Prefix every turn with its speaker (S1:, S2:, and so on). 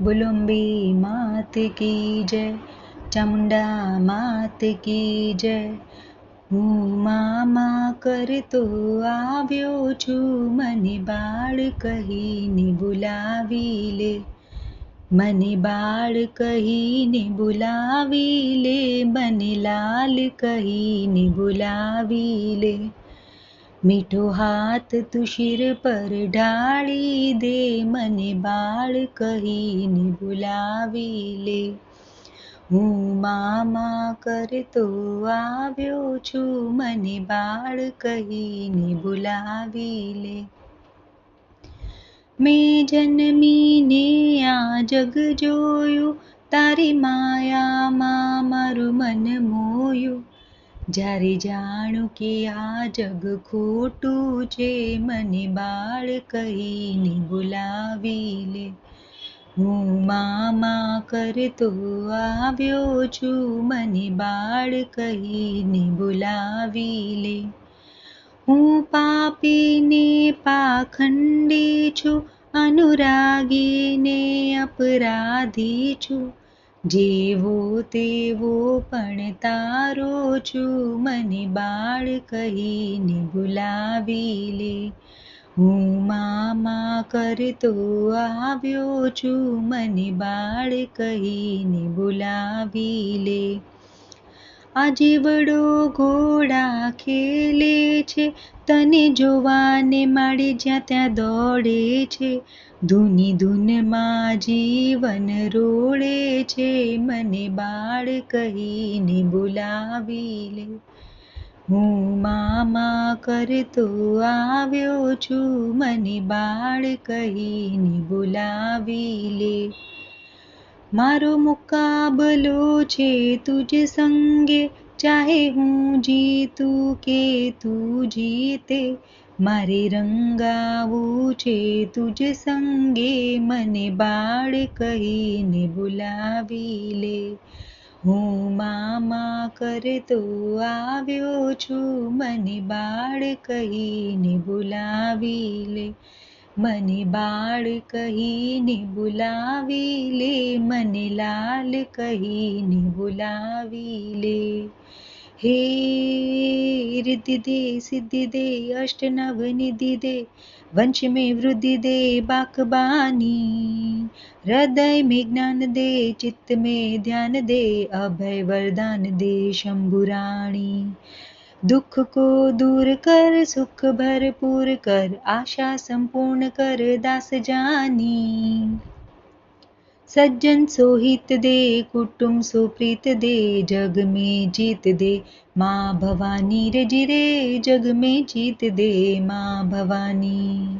S1: बुलुम्बी मात की जय, चामुंडा मात की जय। હું મામા કરતો આવ્યો છું, મને બાળ કહીને બોલાવી લે, મને બાળ કહીને બોલાવી લે, મને લાલ કહીને બોલાવી લે। મીઠો હાથ તું શિર પર ઢાળી દે, મને બાળ કહીને બોલાવી લે। હું મામા કરતો આવ્યો છું, મને બાળ કહીને બોલાવી લે। મેં જન્મીને આ જગ જોયું, તારી માયામાં મારું મન મોયું। જ્યારે જાણું કે આ જગ ખોટું છે, મને બાળ કહીને બોલાવી લે। હું મામા કરતો આવ્યો છું, મને બાળ કહીને બોલાવી લે। હું પાપીને પાખંડી છું, અનુરાગી ને અપરાધી છું। જેવો તેવો પણ તારો છું, મને બાળ કહીને બોલાવી લે। હું મામા કરતો આવ્યો છું, મને બાળ કહીને બોલાવી લે। આજે વડો ઘોડા ખેલે છે, તને જોવાને માડી જ્યાં ત્યાં દોડે છે। ધૂની ધૂનમાં જીવન રોળે છે, મને બાળ કહીને બોલાવી લે। હું મામા કરતો આવ્યો છું, મને બાળ કહીને બોલાવી લે। મારો મુકાબલો છે તુજ સંગે, ચાહે હું જીતું કે તું જીતે। મારે રંગાવું છે તુજ સંગે, મને બાળ કહીને બોલાવી લે। હું મામા કરતો આવ્યો છું, મને બાળ કહીને બોલાવી લે। મને બાળ કહીને બોલાવી લે, મને લાલ કહીને બોલાવી લે। હે रिद्धि दे सिद्धि दे अष्ट नव निधि दे, वंश में वृद्धि दे बाकबानी। हृदय में ज्ञान दे, चित्त में ध्यान दे, अभय वरदान दे शंभुराणी। दुख को दूर कर, सुख भरपूर कर, आशा संपूर्ण कर दास जानी। सज्जन सो हित दे, कुटुंब सो प्रीत दे, जग में जीत दे माँ भवानी रे जी रे, जग में जीत दे माँ भवानी।